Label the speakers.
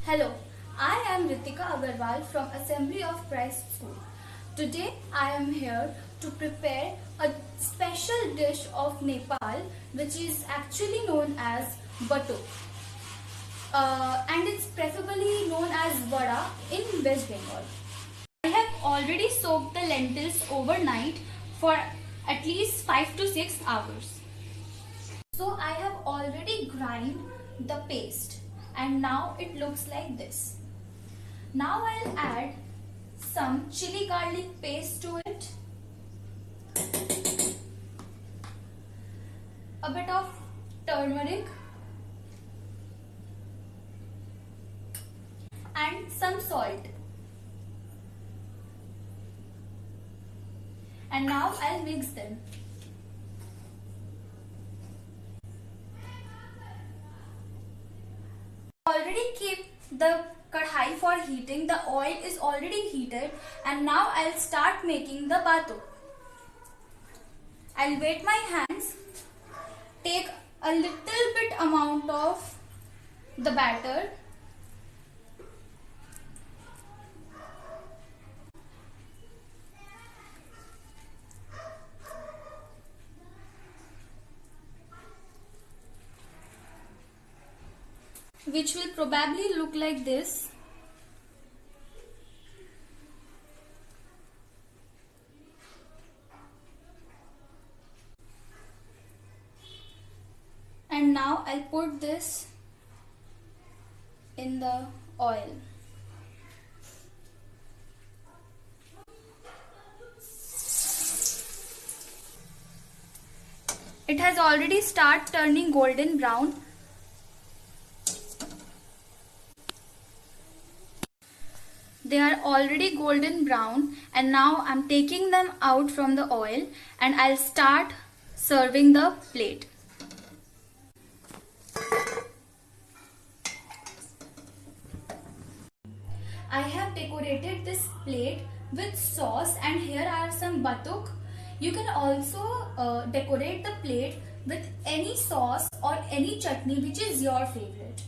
Speaker 1: Hello, I am Ritika Agarwal from Assembly of Christ School. Today I am here to prepare a special dish of Nepal which is actually known as batuk and it's preferably known as vada in West Bengal. I have already soaked the lentils overnight for at least 5 to 6 hours. So I have already grind the paste and now it looks like this. Now I'll add some chili garlic paste to it, a bit of turmeric and some salt. And now I'll mix them. Already keep the kadhai for heating. The oil is already heated and now I'll start making the batuk. I'll wet my hands, take a little bit amount of the batter which will probably look like this. And now I'll put this in the oil. It has already started turning golden brown. They are already golden brown and now I'm taking them out from the oil and I'll start serving the plate. I have decorated this plate with sauce and here are some batuk. You can also decorate the plate with any sauce or any chutney which is your favorite.